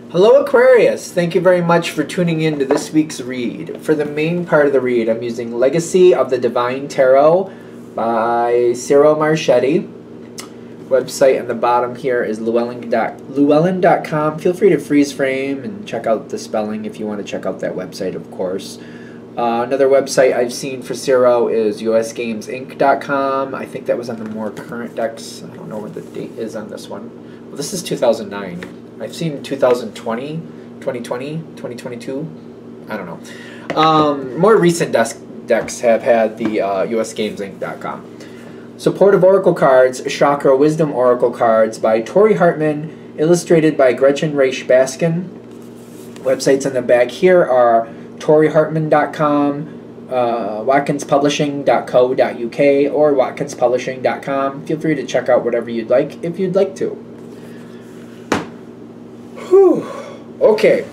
Hello Aquarius, thank you very much for tuning in to this week's read. For the main part of the read, I'm using Legacy of the Divine Tarot by Ciro Marchetti. Website on the bottom here is llewellyn.com. Feel free to freeze frame and check out the spelling if you want to check out that website, of course. Another website I've seen for Ciro is usgamesinc.com. I think that was on the more current decks. I don't know what the date is on this one. Well, this is 2009. I've seen 2020, 2020, 2022. I don't know. More recent decks have had the usgamesinc.com. Supportive Oracle cards, Chakra Wisdom Oracle cards by Tori Hartman, illustrated by Gretchen Raish Baskin. Websites on the back here are torihartman.com, watkinspublishing.co.uk, or watkinspublishing.com. Feel free to check out whatever you'd like if you'd like to. Whew. Okay.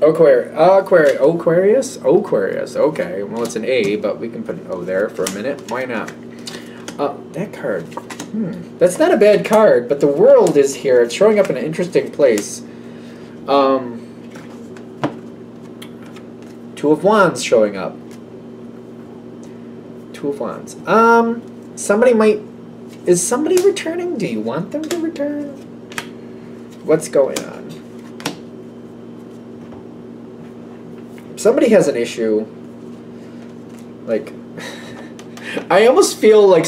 Aquarius? Okay. Well, it's an A, but we can put an O there for a minute. Why not? That card. That's not a bad card, but the world is here. It's showing up in an interesting place. Two of Wands showing up. Two of Wands. Somebody might... Is somebody returning? Do you want them to return? What's going on? Somebody has an issue. Like, I almost feel like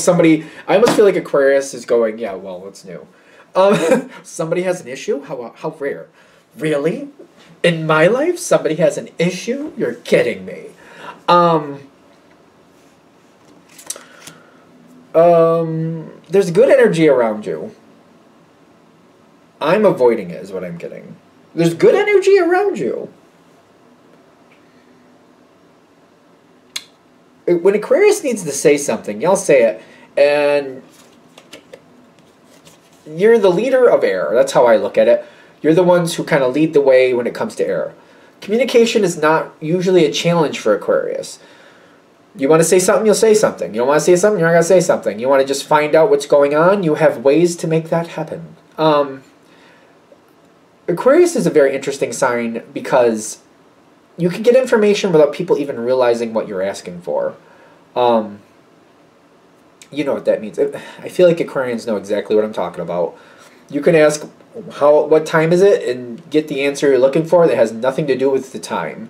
Aquarius is going, yeah, well, what's new? Somebody has an issue? How rare? Really? In my life, somebody has an issue? You're kidding me. There's good energy around you. I'm avoiding it, is what I'm getting. There's good energy around you. When Aquarius needs to say something, y'all say it, and you're the leader of air. That's how I look at it. You're the ones who kind of lead the way when it comes to air. Communication is not usually a challenge for Aquarius. You want to say something, you'll say something. You don't want to say something, you're not going to say something. You want to just find out what's going on, you have ways to make that happen. Aquarius is a very interesting sign because you can get information without people even realizing what you're asking for. You know what that means. I feel like Aquarians know exactly what I'm talking about. You can ask, what time is it, and get the answer you're looking for that has nothing to do with the time.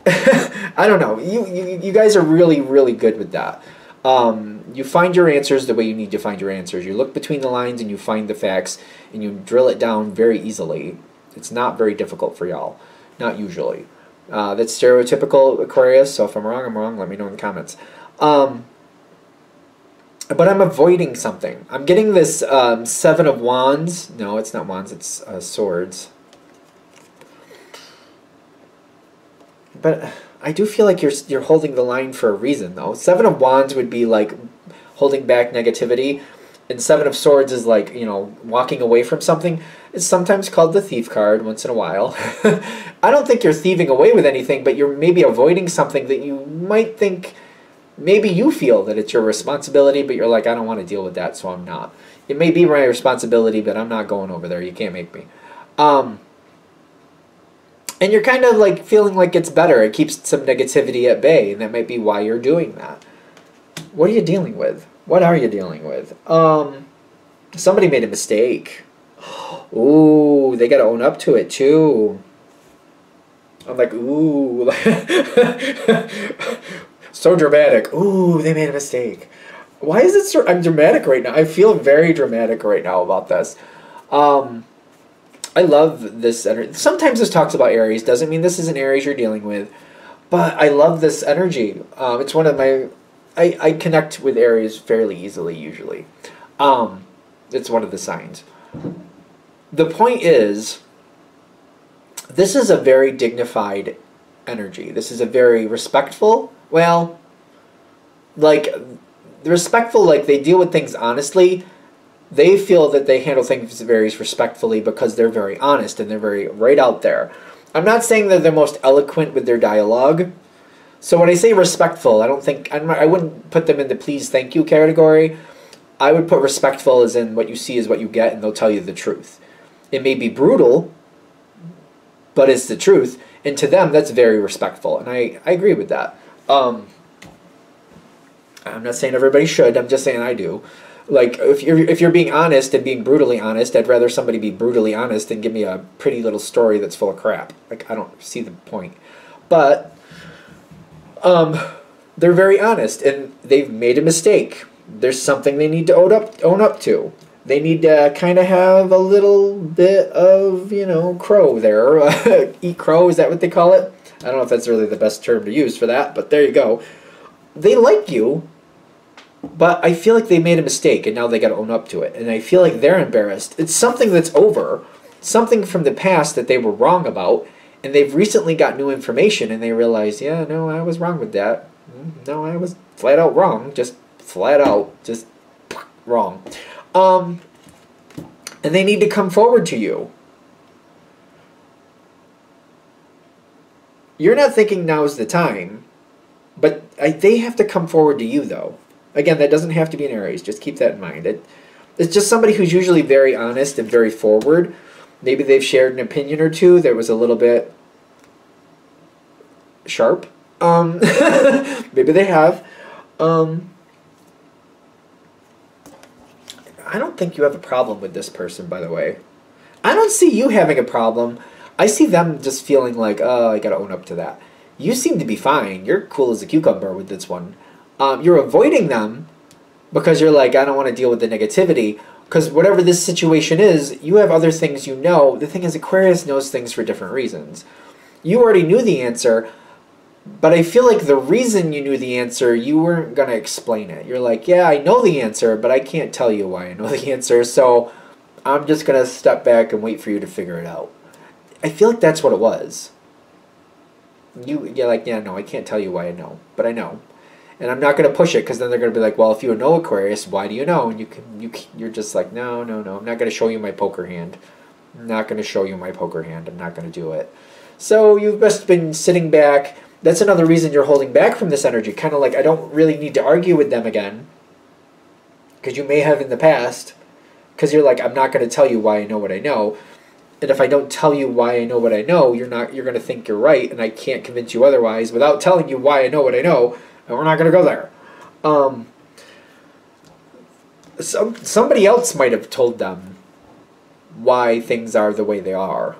I don't know. You guys are really, really good with that. You find your answers the way you need to find your answers. You look between the lines and you find the facts and you drill it down very easily. It's not very difficult for y'all. Not usually. That's stereotypical Aquarius, so if I'm wrong, I'm wrong. Let me know in the comments. But I'm avoiding something. I'm getting this Seven of Wands. No, it's not Wands. It's Swords. But I do feel like you're holding the line for a reason, though. Seven of Wands would be like holding back negativity, and Seven of Swords is like, you know, walking away from something. It's sometimes called the Thief card once in a while. I don't think you're thieving away with anything, but you're maybe avoiding something that you might think, maybe you feel that it's your responsibility, but you're like, I don't want to deal with that, so I'm not. It may be my responsibility, but I'm not going over there. You can't make me. And you're kind of like feeling like it's better. It keeps some negativity at bay, and that might be why you're doing that. What are you dealing with? What are you dealing with? Somebody made a mistake. Ooh, they got to own up to it too. I'm like, ooh. So dramatic. Ooh, they made a mistake. Why is it so... I'm dramatic right now. I feel very dramatic right now about this. I love this energy. Sometimes this talks about Aries. Doesn't mean this is an Aries you're dealing with. But I love this energy. It's one of my... I connect with Aries fairly easily, usually. It's one of the signs. The point is, this is a very dignified energy. This is a very respectful... Well, like, respectful, like they deal with things honestly. They feel that they handle things very respectfully because they're very honest and they're very right out there. I'm not saying that they're most eloquent with their dialogue. So when I say respectful, I wouldn't put them in the please, thank you category. I would put respectful as in what you see is what you get, and they'll tell you the truth. It may be brutal, but it's the truth. And to them, that's very respectful. And I agree with that. I'm not saying everybody should. I'm just saying I do. Like, if you're being honest and being brutally honest, I'd rather somebody be brutally honest than give me a pretty little story that's full of crap. Like, I don't see the point. But they're very honest, and they've made a mistake. There's something they need to own up to. They need to kind of have a little bit of, crow there. Eat crow, is that what they call it? I don't know if that's really the best term to use for that, but there you go. They like you, but I feel like they made a mistake, and now they got to own up to it. And I feel like they're embarrassed. It's something that's over, something from the past that they were wrong about, and they've recently got new information, and they realize, yeah, no, I was wrong with that. No, I was flat out wrong. Just flat out, just wrong. And they need to come forward to you. You're not thinking now's the time, but they have to come forward to you, though. Again, that doesn't have to be an Aries. Just keep that in mind. It's just somebody who's usually very honest and very forward. Maybe they've shared an opinion or two that was a little bit sharp. Maybe they have. I don't think you have a problem with this person, by the way. I don't see you having a problem. I see them just feeling like, oh, I gotta own up to that. You seem to be fine. You're cool as a cucumber with this one. You're avoiding them because you're like, I don't want to deal with the negativity. Because whatever this situation is, you have other things you know. The thing is, Aquarius knows things for different reasons. You already knew the answer, but I feel like the reason you knew the answer, you weren't going to explain it. You're like, yeah, I know the answer, but I can't tell you why I know the answer, so I'm just going to step back and wait for you to figure it out. I feel like that's what it was. You're like, yeah, no, I can't tell you why I know, but I know. And I'm not going to push it, because then they're going to be like, well, if you know Aquarius, why do you know? And you're just like, no, I'm not going to show you my poker hand. I'm not going to show you my poker hand. I'm not going to do it. So you've just been sitting back. That's another reason you're holding back from this energy. Kind of like, I don't really need to argue with them again, because you may have in the past, because you're like, I'm not going to tell you why I know what I know. And if I don't tell you why I know what I know, you're going to think you're right, and I can't convince you otherwise without telling you why I know what I know. And we're not going to go there. Somebody else might have told them why things are the way they are.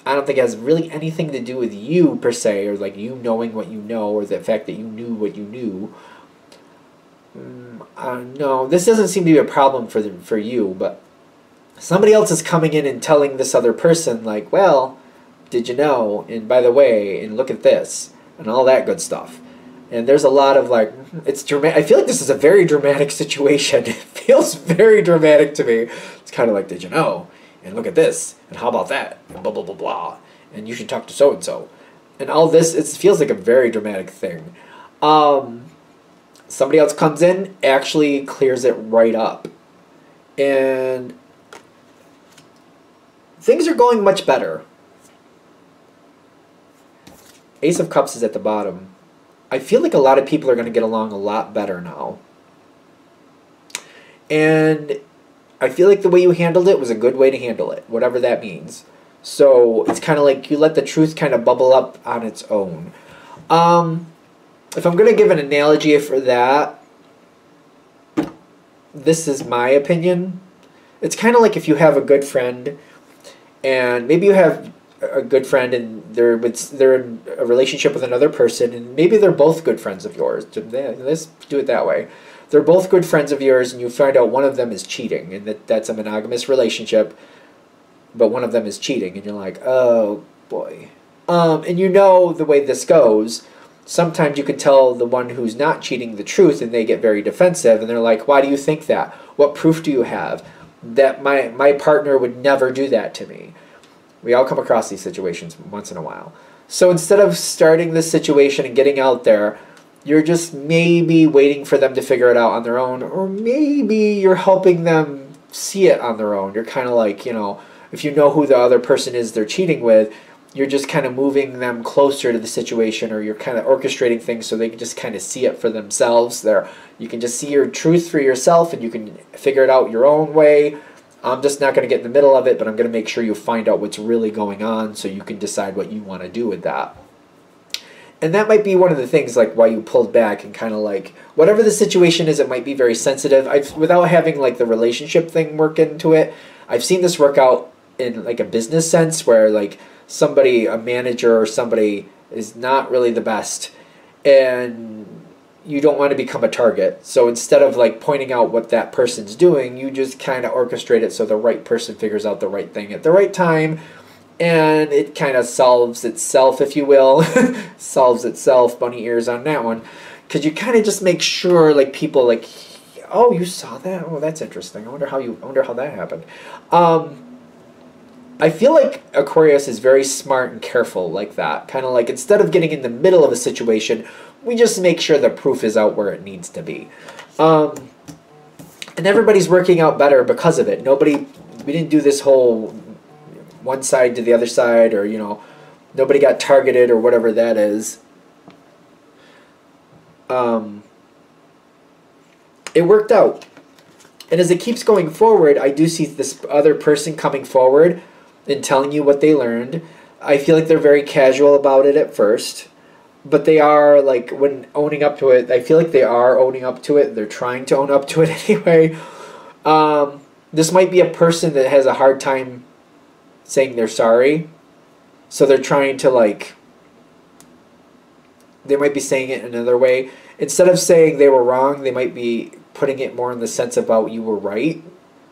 I don't think it has really anything to do with you, per se, or like you knowing what you know, or the fact that you knew what you knew. No, this doesn't seem to be a problem for you, but somebody else is coming in and telling this other person, like, well, did you know? And by the way, and look at this, and all that good stuff. And there's a lot of like, it's dramatic. I feel like this is a very dramatic situation. It feels very dramatic to me. It's kind of like, did you know? And look at this. And how about that? And blah, blah, blah, blah. And you should talk to so-and-so. And all this, it feels like a very dramatic thing. Somebody else comes in, actually clears it right up. And things are going much better. Ace of Cups is at the bottom. I feel like a lot of people are going to get along a lot better now. And I feel like the way you handled it was a good way to handle it, whatever that means. So it's kind of like you let the truth kind of bubble up on its own. If I'm going to give an analogy for that, this is my opinion. It's kind of like if you have a good friend, and maybe you have a good friend and they're in a relationship with another person, and maybe they're both good friends of yours. Let's do it that way. They're both good friends of yours, and you find out one of them is cheating, and that's a monogamous relationship, but one of them is cheating, and you're like, oh boy. And you know the way this goes. Sometimes you can tell the one who's not cheating the truth, and they get very defensive, and they're like, why do you think that? What proof do you have that my partner would never do that to me? We all come across these situations once in a while. So instead of starting this situation and getting out there, you're just maybe waiting for them to figure it out on their own, or maybe you're helping them see it on their own. You're kind of like, if you know who the other person is they're cheating with, you're just kind of moving them closer to the situation, or you're kind of orchestrating things so they can just kind of see it for themselves. You can just see your truth for yourself, and you can figure it out your own way. I'm just not going to get in the middle of it, but I'm going to make sure you find out what's really going on so you can decide what you want to do with that. And that might be one of the things, like, why you pulled back, and kind of like, whatever the situation is, it might be very sensitive. Without having like the relationship thing work into it, I've seen this work out in like a business sense, where like somebody, a manager or somebody, is not really the best, and you don't want to become a target. So instead of like pointing out what that person's doing, you just kind of orchestrate it so the right person figures out the right thing at the right time, and it kind of solves itself, if you will. Solves itself, bunny ears on that one, because you kind of just make sure, like, people like, oh, you saw that? Oh, that's interesting. I wonder how that happened. I feel like Aquarius is very smart and careful like that. Kind of like, instead of getting in the middle of a situation, we just make sure the proof is out where it needs to be. And everybody's working out better because of it. We didn't do this whole one side to the other side, or, nobody got targeted or whatever that is. It worked out. And as it keeps going forward, I do see this other person coming forward and telling you what they learned. I feel like they're very casual about it at first, but they are, like, when owning up to it, I feel like they are owning up to it. They're trying to own up to it anyway. This might be a person that has a hard time saying they're sorry. So they're trying to, like, they might be saying it another way. Instead of saying they were wrong, they might be putting it more in the sense about you were right.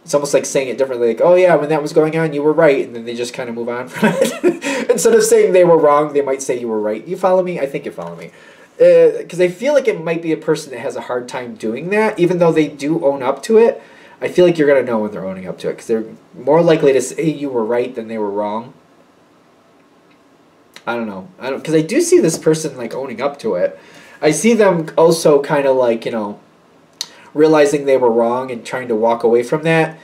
It's almost like saying it differently, like, oh yeah, when that was going on, you were right, and then they just kind of move on from it. Instead of saying they were wrong, they might say you were right. You follow me? I think you follow me. Because I feel like it might be a person that has a hard time doing that, even though they do own up to it. I feel like you're going to know when they're owning up to it, because they're more likely to say you were right than they were wrong. I don't know. Because I do see this person, like, owning up to it. I see them also kind of like, realizing they were wrong and trying to walk away from that,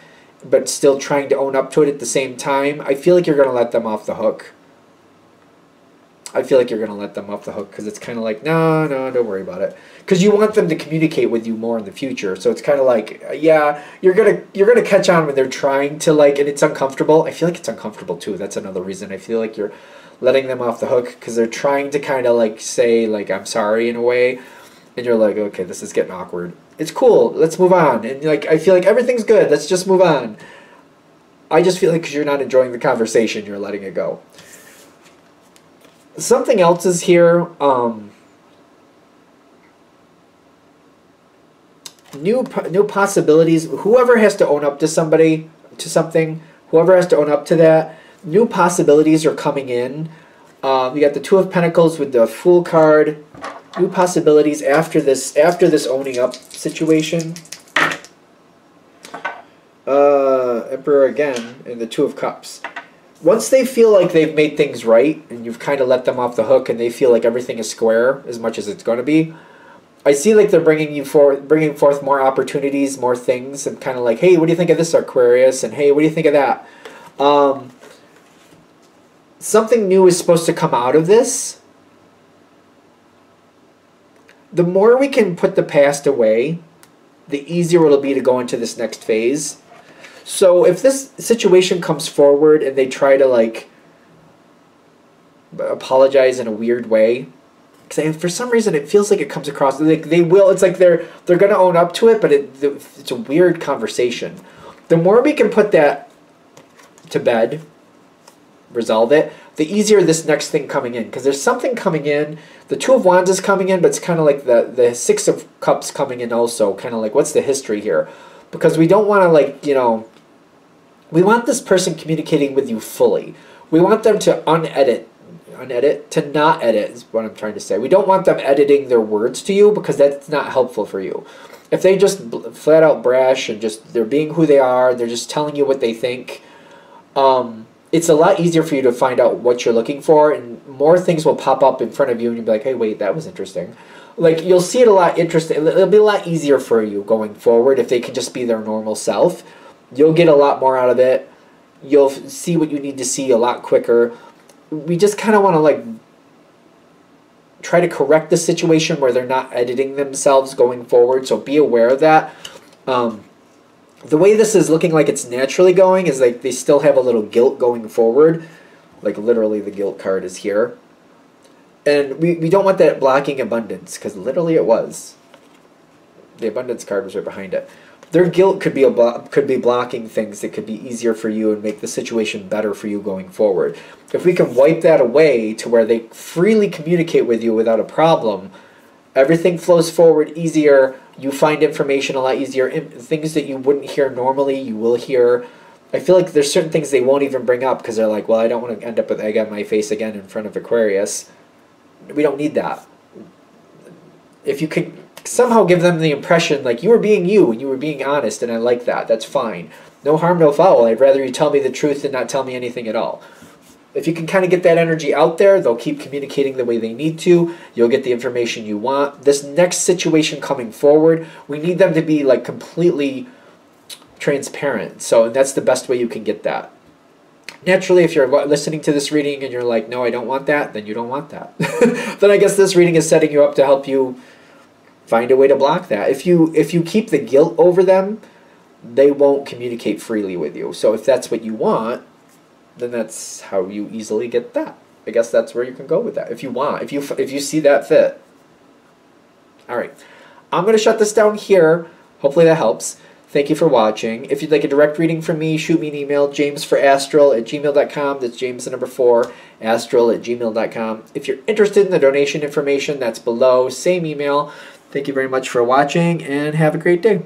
but still trying to own up to it at the same time. I feel like you're going to let them off the hook. I feel like you're going to let them off the hook, because it's kind of like, no, don't worry about it. Because you want them to communicate with you more in the future. So it's kind of like, yeah, you're gonna catch on when they're trying to, like, and it's uncomfortable. I feel like it's uncomfortable too. That's another reason. I feel like you're letting them off the hook, because they're trying to kind of like say, like, I'm sorry in a way. And you're like, okay, this is getting awkward. It's cool. Let's move on. And, like, I feel like everything's good. Let's just move on. I just feel like because you're not enjoying the conversation, you're letting it go. Something else is here. New possibilities. Whoever has to own up to somebody, to something, whoever has to own up to that, new possibilities are coming in. You got the Two of Pentacles with the Fool card. New possibilities after this owning up situation. Emperor again, and the Two of Cups. Once they feel like they've made things right, and you've kind of let them off the hook, and they feel like everything is square as much as it's going to be, I see like they're bringing forth more opportunities, more things, and kind of like, hey, what do you think of this, Aquarius? And hey, what do you think of that? Something new is supposed to come out of this. The more we can put the past away, the easier it'll be to go into this next phase. So if this situation comes forward and they try to, like, apologize in a weird way, because for some reason it feels like it comes across like they will. It's like they're going to own up to it, but it's a weird conversation. The more we can put that to bed, resolve it, the easier this next thing coming in. Because there's something coming in. The Two of Wands is coming in, but it's kind of like the Six of Cups coming in also. Kind of like, what's the history here? Because we don't want to, like, we want this person communicating with you fully. We want them to unedit, to not edit is what I'm trying to say. We don't want them editing their words to you, because that's not helpful for you. If they just flat out brash and just they're being who they are, they're just telling you what they think, it's a lot easier for you to find out what you're looking for, and more things will pop up in front of you, and you'll be like, hey, wait, that was interesting. Like, you'll see it a lot interesting. It'll be a lot easier for you going forward if they can just be their normal self. You'll get a lot more out of it. You'll see what you need to see a lot quicker. we just kind of want to like try to correct the situation where they're not editing themselves going forward. So be aware of that. The way this is looking like it's naturally going is like they still have a little guilt going forward. Like literally the guilt card is here. And we don't want that blocking abundance, because literally it was. The abundance card was right behind it. Their guilt could be blocking things that could be easier for you and make the situation better for you going forward. If we can wipe that away to where they freely communicate with you without a problem, everything flows forward easier. You find information a lot easier. Things that you wouldn't hear normally, you will hear. I feel like there's certain things they won't even bring up because they're like, well, I don't want to end up with egg on my face again in front of Aquarius. We don't need that. If you can somehow give them the impression like you were being you and you were being honest, and I like that, that's fine. No harm, no foul. I'd rather you tell me the truth than not tell me anything at all. If you can kind of get that energy out there, they'll keep communicating the way they need to. You'll get the information you want. This next situation coming forward, we need them to be like completely transparent. So that's the best way you can get that. Naturally, if you're listening to this reading and you're like, no, I don't want that, then you don't want that. Then I guess this reading is setting you up to help you find a way to block that. If you keep the guilt over them, they won't communicate freely with you. So if that's what you want, then that's how you easily get that. I guess that's where you can go with that. If you want, if you see that fit. All right. I'm going to shut this down here. Hopefully that helps. Thank you for watching. If you'd like a direct reading from me, shoot me an email, jamesforastral@gmail.com. That's James the number 4, astral@gmail.com. If you're interested in the donation information, that's below. Same email. Thank you very much for watching, and have a great day.